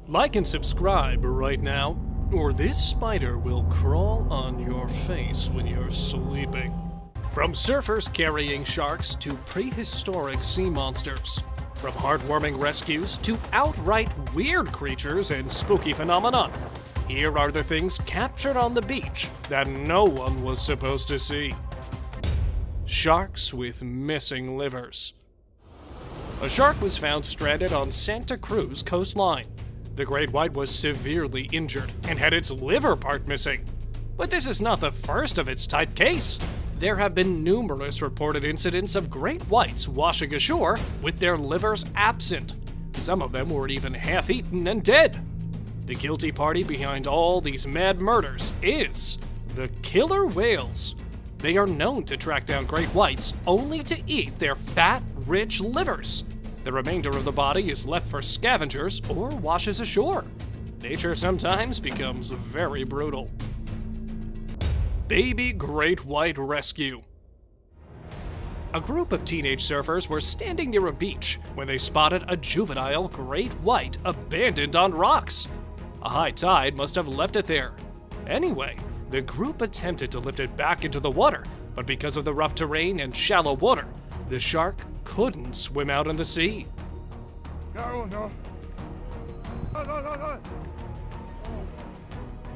Like and subscribe right now, or this spider will crawl on your face when you're sleeping. From surfers carrying sharks to prehistoric sea monsters. From heartwarming rescues to outright weird creatures and spooky phenomena. Here are the things captured on the beach that no one was supposed to see. Sharks with missing livers. A shark was found stranded on Santa Cruz coastline. The great white was severely injured and had its liver part missing. But this is not the first of its type case. There have been numerous reported incidents of great whites washing ashore with their livers absent. Some of them were even half-eaten and dead. The guilty party behind all these mad murders is the killer whales. They are known to track down great whites only to eat their fat, rich livers. The remainder of the body is left for scavengers or washes ashore. Nature sometimes becomes very brutal. Baby great white rescue. A group of teenage surfers were standing near a beach when they spotted a juvenile great white abandoned on rocks. A high tide must have left it there. Anyway, the group attempted to lift it back into the water, but because of the rough terrain and shallow water, the shark couldn't swim out in the sea. No.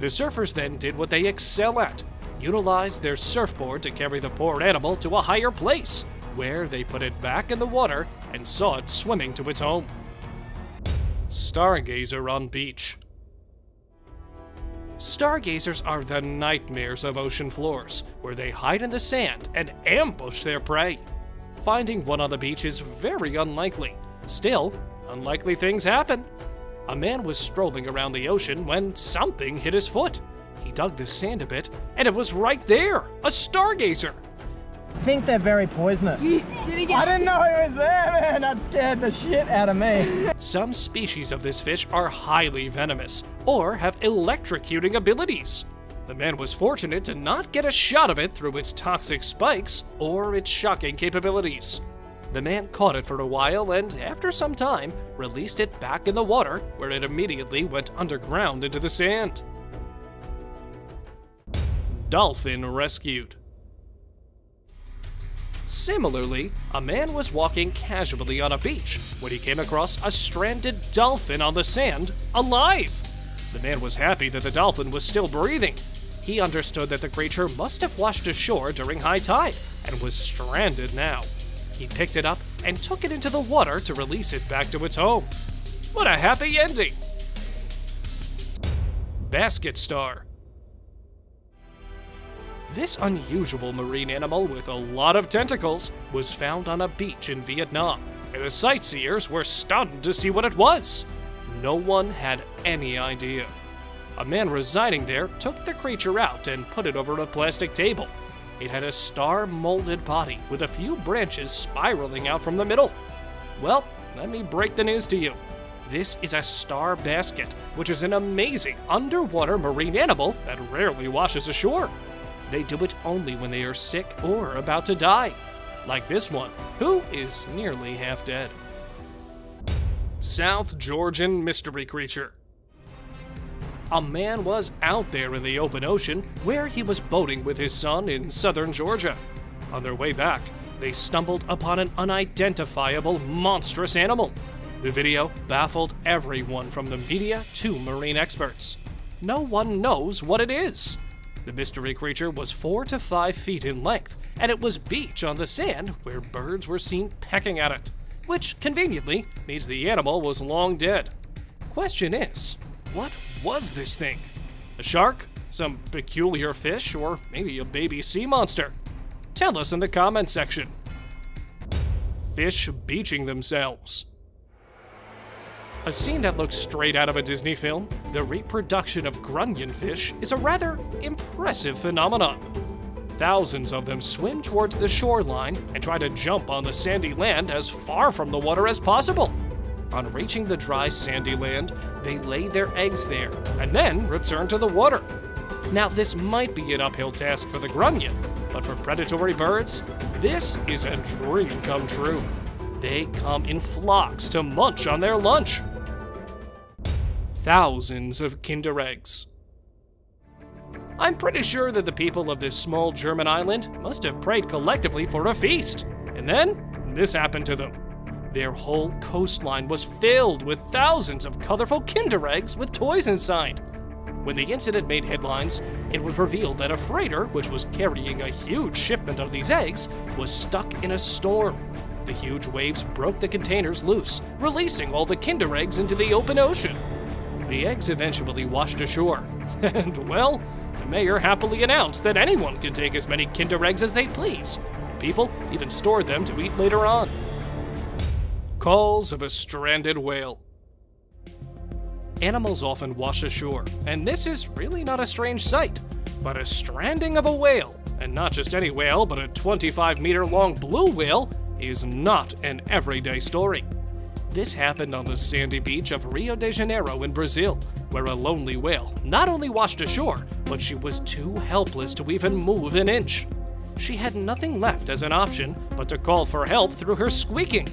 The surfers then did what they excel at, utilized their surfboard to carry the poor animal to a higher place, where they put it back in the water and saw it swimming to its home. Stargazer on beach. Stargazers are the nightmares of ocean floors, where they hide in the sand and ambush their prey. Finding one on the beach is very unlikely. Still, unlikely things happen. A man was strolling around the ocean when something hit his foot. He dug the sand a bit, and it was right there, a stargazer. I think they're very poisonous. I didn't know he was there, man. That scared the shit out of me. Some species of this fish are highly venomous or have electrocuting abilities. The man was fortunate to not get a shot of it through its toxic spikes or its shocking capabilities. The man caught it for a while and, after some time, released it back in the water, where it immediately went underground into the sand. Dolphin rescued. Similarly, a man was walking casually on a beach when he came across a stranded dolphin on the sand, alive. The man was happy that the dolphin was still breathing. He understood that the creature must have washed ashore during high tide and was stranded now. He picked it up and took it into the water to release it back to its home. What a happy ending! Basket star. This unusual marine animal with a lot of tentacles was found on a beach in Vietnam, and the sightseers were stunned to see what it was. No one had any idea. A man residing there took the creature out and put it over a plastic table. It had a star-molded body with a few branches spiraling out from the middle. Well, let me break the news to you. This is a star basket, which is an amazing underwater marine animal that rarely washes ashore. They do it only when they are sick or about to die, like this one, who is nearly half dead. South Georgian mystery creature. A man was out there in the open ocean where he was boating with his son in southern Georgia. On their way back, they stumbled upon an unidentifiable monstrous animal. The video baffled everyone from the media to marine experts. No one knows what it is. The mystery creature was 4 to 5 feet in length, and it was beach on the sand where birds were seen pecking at it, which conveniently means the animal was long dead. Question is, what was this thing? A shark? Some peculiar fish? Or maybe a baby sea monster? Tell us in the comment section. Fish beaching themselves. A scene that looks straight out of a Disney film, the reproduction of grunion fish is a rather impressive phenomenon. Thousands of them swim towards the shoreline and try to jump on the sandy land as far from the water as possible. On reaching the dry sandy land, they lay their eggs there and then return to the water. Now, this might be an uphill task for the grunion, but for predatory birds, this is a dream come true. They come in flocks to munch on their lunch. thousands of Kinder eggs. I'm pretty sure that the people of this small German island must have prayed collectively for a feast, and then this happened to them. Their whole coastline was filled with thousands of colorful Kinder eggs with toys inside. When the incident made headlines, it was revealed that a freighter, which was carrying a huge shipment of these eggs, was stuck in a storm. The huge waves broke the containers loose, releasing all the Kinder eggs into the open ocean. The eggs eventually washed ashore, and well, the mayor happily announced that anyone can take as many Kinder eggs as they please. People even stored them to eat later on. Calls of a stranded whale. Animals often wash ashore, and this is really not a strange sight. But a stranding of a whale, and not just any whale, but a 25-meter-long blue whale, is not an everyday story. This happened on the sandy beach of Rio de Janeiro in Brazil, where a lonely whale not only washed ashore, but she was too helpless to even move an inch. She had nothing left as an option but to call for help through her squeaking.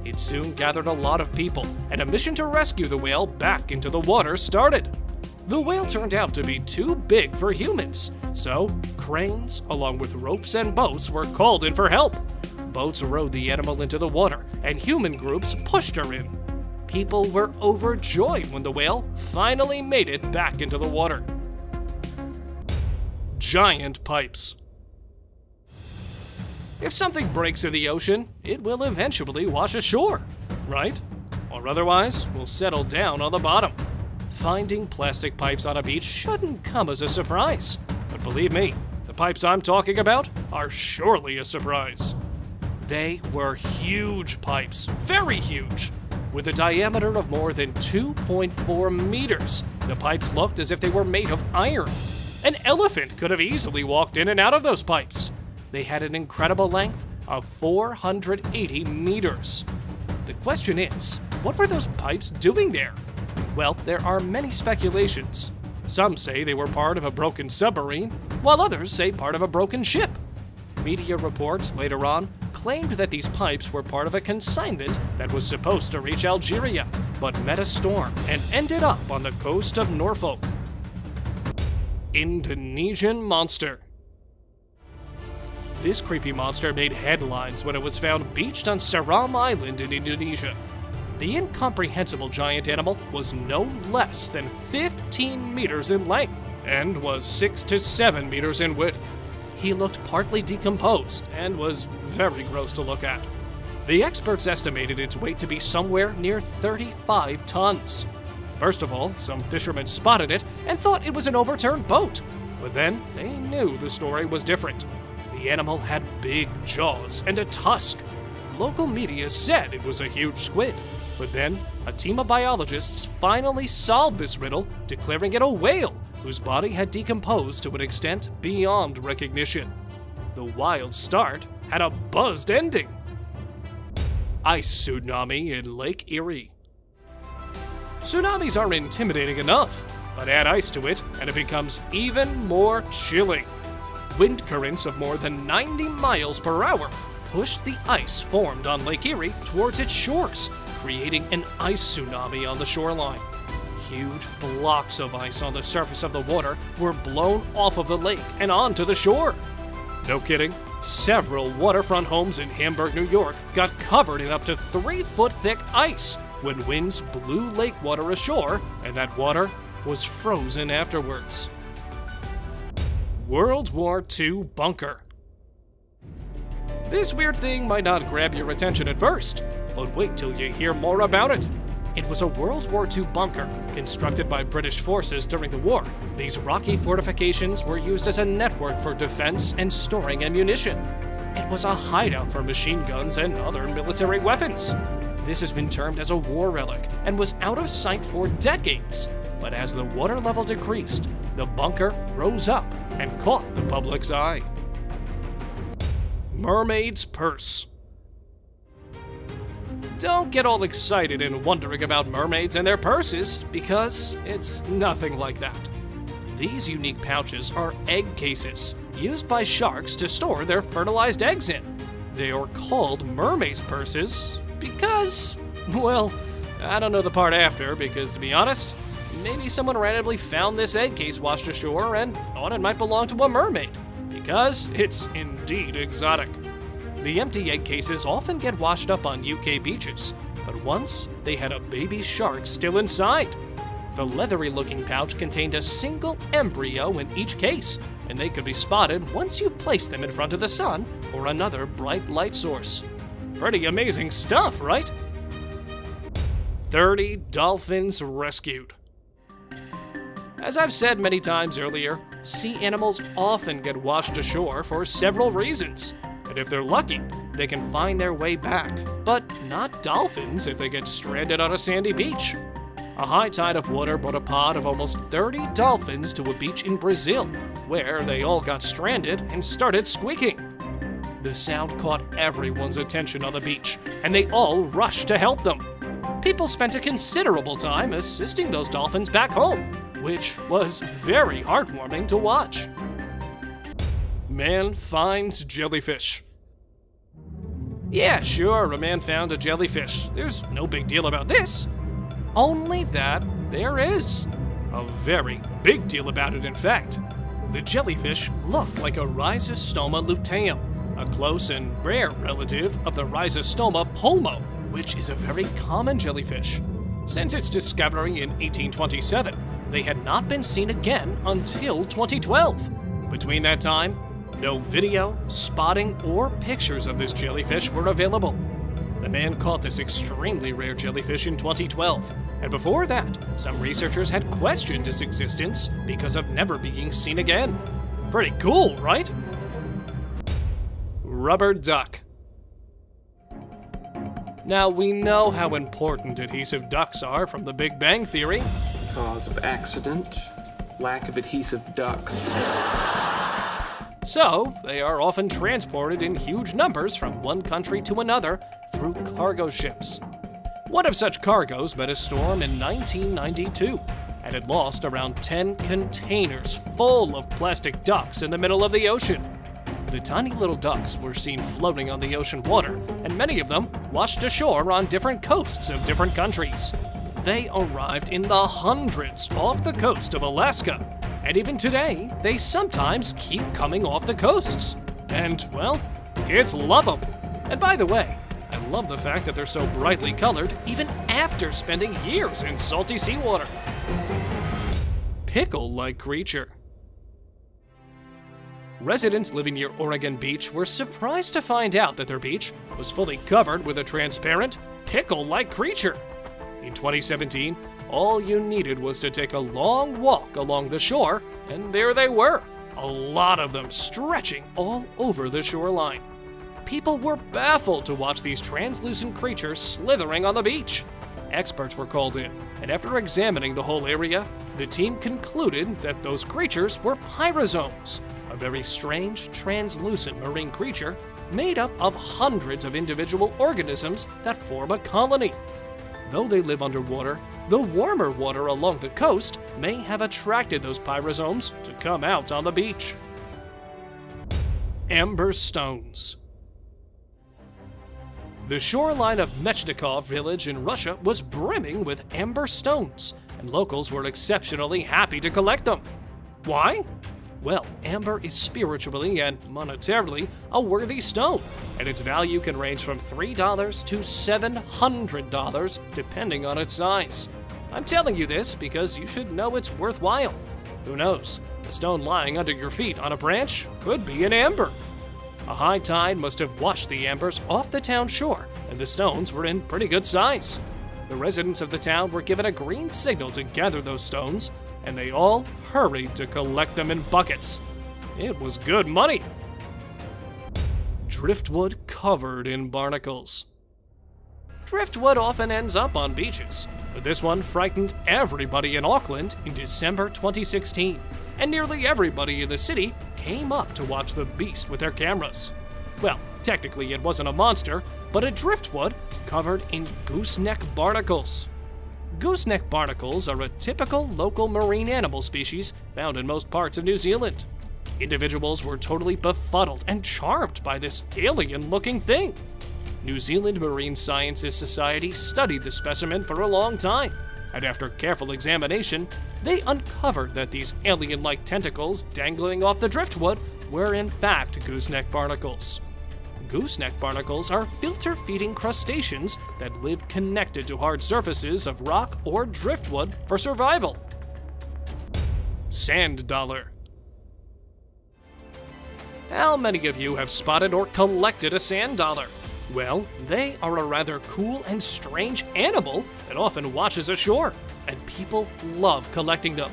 It soon gathered a lot of people, and a mission to rescue the whale back into the water started. The whale turned out to be too big for humans, so cranes, along with ropes and boats, were called in for help. Boats rowed the animal into the water, and human groups pushed her in. People were overjoyed when the whale finally made it back into the water. Giant pipes. If something breaks in the ocean, it will eventually wash ashore, right? Or otherwise, will settle down on the bottom. Finding plastic pipes on a beach shouldn't come as a surprise. But believe me, the pipes I'm talking about are surely a surprise. They were huge pipes, very huge. With a diameter of more than 2.4 meters, the pipes looked as if they were made of iron. An elephant could have easily walked in and out of those pipes. They had an incredible length of 480 meters. The question is, what were those pipes doing there? Well, there are many speculations. Some say they were part of a broken submarine, while others say part of a broken ship. Media reports later on claimed that these pipes were part of a consignment that was supposed to reach Algeria, but met a storm and ended up on the coast of Norfolk. Indonesian monster. This creepy monster made headlines when it was found beached on Seram Island in Indonesia. The incomprehensible giant animal was no less than 15 meters in length and was 6 to 7 meters in width. He looked partly decomposed and was very gross to look at. The experts estimated its weight to be somewhere near 35 tons. First of all, some fishermen spotted it and thought it was an overturned boat, but then they knew the story was different. The animal had big jaws and a tusk. Local media said it was a huge squid, but then a team of biologists finally solved this riddle, declaring it a whale whose body had decomposed to an extent beyond recognition. The wild start had a buzzed ending. Ice tsunami in Lake Erie. Tsunamis are intimidating enough, but add ice to it and it becomes even more chilling. Wind currents of more than 90 miles per hour pushed the ice formed on Lake Erie towards its shores, creating an ice tsunami on the shoreline. Huge blocks of ice on the surface of the water were blown off of the lake and onto the shore. No kidding, several waterfront homes in Hamburg, New York got covered in up to 3-foot thick ice when winds blew lake water ashore, and that water was frozen afterwards. World War II bunker. This weird thing might not grab your attention at first, but wait till you hear more about it. It was a World War II bunker constructed by British forces during the war. These rocky fortifications were used as a network for defense and storing ammunition. It was a hideout for machine guns and other military weapons. This has been termed as a war relic and was out of sight for decades. But as the water level decreased, the bunker rose up and caught the public's eye. Mermaid's purse. Don't get all excited and wondering about mermaids and their purses, because it's nothing like that. These unique pouches are egg cases used by sharks to store their fertilized eggs in. They are called mermaid's purses because, well, I don't know the part after because, to be honest, maybe someone randomly found this egg case washed ashore and thought it might belong to a mermaid, because it's indeed exotic. The empty egg cases often get washed up on UK beaches, but once they had a baby shark still inside. The leathery-looking pouch contained a single embryo in each case, and they could be spotted once you place them in front of the sun or another bright light source. Pretty amazing stuff, right? 30 dolphins rescued. As I've said many times earlier, sea animals often get washed ashore for several reasons, and if they're lucky, they can find their way back. But not dolphins if they get stranded on a sandy beach. A high tide of water brought a pod of almost 30 dolphins to a beach in Brazil, where they all got stranded and started squeaking. The sound caught everyone's attention on the beach, and they all rushed to help them. People spent a considerable time assisting those dolphins back home, which was very heartwarming to watch. Man finds jellyfish. Yeah, sure, a man found a jellyfish. There's no big deal about this. Only that there is. A very big deal about it, in fact. The jellyfish looked like a Rhizostoma luteum, a close and rare relative of the Rhizostoma pulmo, which is a very common jellyfish. Since its discovery in 1827, they had not been seen again until 2012. Between that time, no video, spotting, or pictures of this jellyfish were available. The man caught this extremely rare jellyfish in 2012, and before that, some researchers had questioned its existence because of never being seen again. Pretty cool, right? Rubber duck. Now, we know how important adhesive ducts are from The Big Bang Theory. Cause of accident, lack of adhesive ducts. So, they are often transported in huge numbers from one country to another through cargo ships. One of such cargoes met a storm in 1992, and it lost around 10 containers full of plastic ducks in the middle of the ocean. The tiny little ducks were seen floating on the ocean water, and many of them washed ashore on different coasts of different countries. They arrived in the hundreds off the coast of Alaska, and even today, they sometimes keep coming off the coasts. And, well, kids love them. And by the way, I love the fact that they're so brightly colored even after spending years in salty seawater. Pickle-like creature. Residents living near Oregon Beach were surprised to find out that their beach was fully covered with a transparent, pickle-like creature. In 2017, all you needed was to take a long walk along the shore, and there they were, a lot of them stretching all over the shoreline. People were baffled to watch these translucent creatures slithering on the beach. Experts were called in, and after examining the whole area, the team concluded that those creatures were pyrozones, a very strange, translucent marine creature made up of hundreds of individual organisms that form a colony. Though they live underwater, the warmer water along the coast may have attracted those pyrozones to come out on the beach. Amber stones. The shoreline of Mechnikov village in Russia was brimming with amber stones, and locals were exceptionally happy to collect them. Why? Well, amber is spiritually and monetarily a worthy stone, and its value can range from $3 to $700 depending on its size. I'm telling you this because you should know it's worthwhile. Who knows, a stone lying under your feet on a branch could be an amber. A high tide must have washed the ambers off the town shore, and the stones were in pretty good size. The residents of the town were given a green signal to gather those stones, and they all hurried to collect them in buckets. It was good money. Driftwood covered in barnacles. Driftwood often ends up on beaches, but this one frightened everybody in Auckland in December 2016, and nearly everybody in the city came up to watch the beast with their cameras. Well, technically it wasn't a monster, but a driftwood covered in gooseneck barnacles. Gooseneck barnacles are a typical local marine animal species found in most parts of New Zealand. Individuals were totally befuddled and charmed by this alien-looking thing. New Zealand Marine Sciences Society studied the specimen for a long time, and after careful examination, they uncovered that these alien-like tentacles dangling off the driftwood were in fact gooseneck barnacles. Gooseneck barnacles are filter-feeding crustaceans that live connected to hard surfaces of rock or driftwood for survival. Sand dollar. How many of you have spotted or collected a sand dollar? Well, they are a rather cool and strange animal that often washes ashore, and people love collecting them.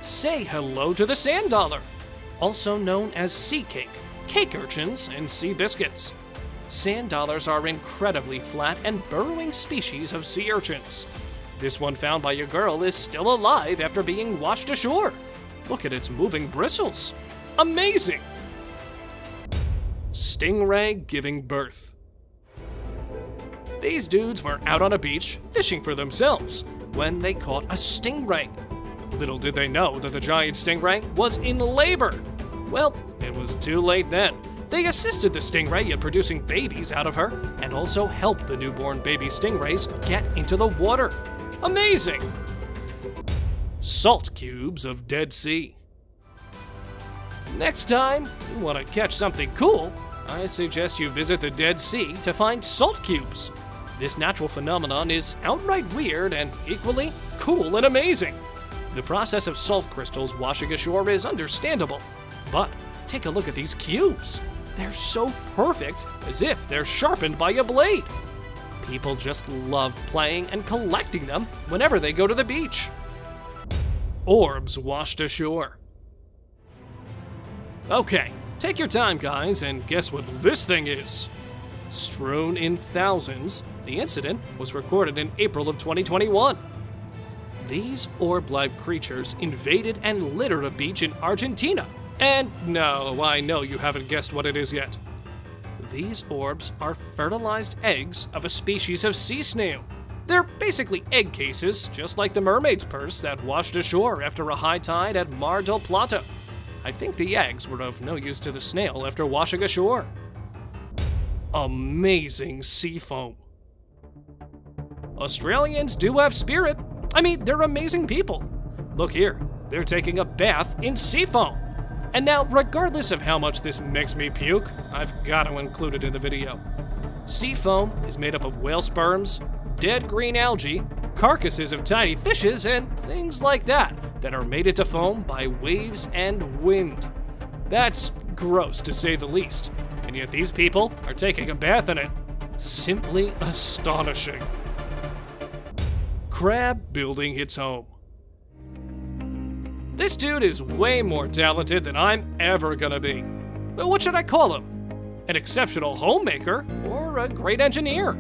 Say hello to the sand dollar, also known as sea cake, cake urchins, and sea biscuits. Sand dollars are incredibly flat and burrowing species of sea urchins. This one found by a girl is still alive after being washed ashore. Look at its moving bristles. Amazing! Stingray giving birth. These dudes were out on a beach fishing for themselves when they caught a stingray. Little did they know that the giant stingray was in labor. Well, it was too late then. They assisted the stingray in producing babies out of her and also helped the newborn baby stingrays get into the water. Amazing! Salt cubes of Dead Sea. Next time you want to catch something cool, I suggest you visit the Dead Sea to find salt cubes. This natural phenomenon is outright weird and equally cool and amazing. The process of salt crystals washing ashore is understandable, but take a look at these cubes. They're so perfect, as if they're sharpened by a blade. People just love playing and collecting them whenever they go to the beach. Orbs washed ashore. Okay, take your time, guys, and guess what this thing is? Strewn in thousands, the incident was recorded in April of 2021. These orb-like creatures invaded and littered a beach in Argentina. And no, I know you haven't guessed what it is yet. These orbs are fertilized eggs of a species of sea snail. They're basically egg cases, just like the mermaid's purse that washed ashore after a high tide at Mar del Plata. I think the eggs were of no use to the snail after washing ashore. Amazing sea foam. Australians do have spirit. I mean, they're amazing people. Look here, they're taking a bath in sea foam. And now, regardless of how much this makes me puke, I've got to include it in the video. Sea foam is made up of whale sperms, dead green algae, carcasses of tiny fishes, and things like that are made into foam by waves and wind. That's gross to say the least, and yet these people are taking a bath in it. Simply astonishing. Crab building its home. This dude is way more talented than I'm ever gonna be. But what should I call him? An exceptional homemaker or a great engineer?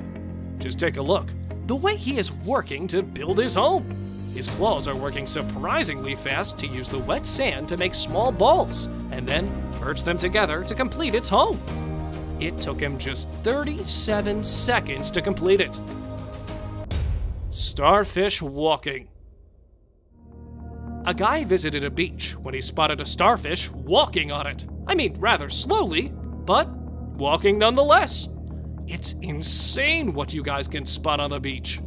Just take a look. The way he is working to build his home. His claws are working surprisingly fast to use the wet sand to make small balls, and then merge them together to complete its home. It took him just 37 seconds to complete it. Starfish walking. A guy visited a beach when he spotted a starfish walking on it. I mean, rather slowly, but walking nonetheless. It's insane what you guys can spot on the beach.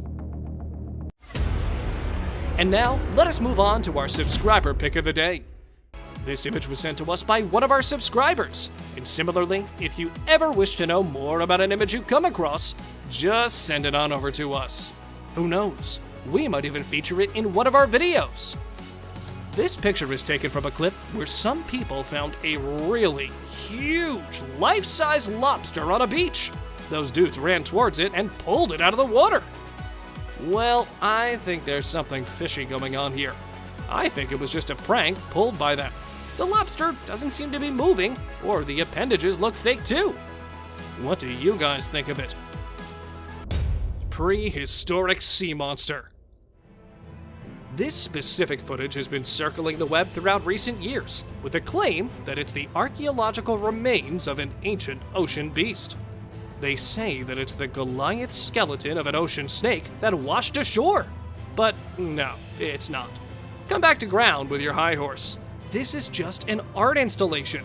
And now, let us move on to our subscriber pick of the day. This image was sent to us by one of our subscribers. And similarly, if you ever wish to know more about an image you come across, just send it on over to us. Who knows? We might even feature it in one of our videos. This picture is taken from a clip where some people found a really huge, life-size lobster on a beach. Those dudes ran towards it and pulled it out of the water. Well, I think there's something fishy going on here. I think it was just a prank pulled by them. The lobster doesn't seem to be moving, or the appendages look fake too. What do you guys think of it? Prehistoric sea monster. This specific footage has been circling the web throughout recent years, with a claim that it's the archaeological remains of an ancient ocean beast. They say that it's the Goliath skeleton of an ocean snake that washed ashore. But no, it's not. Come back to ground with your high horse. this is just an art installation.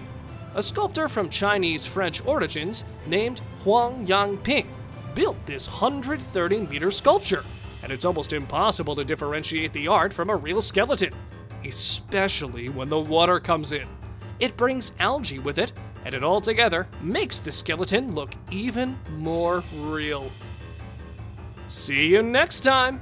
A sculptor from Chinese-French origins named Huang Yangping built this 130-meter sculpture, and it's almost impossible to differentiate the art from a real skeleton, especially when the water comes in. It brings algae with it, and it all together makes the skeleton look even more real. See you next time!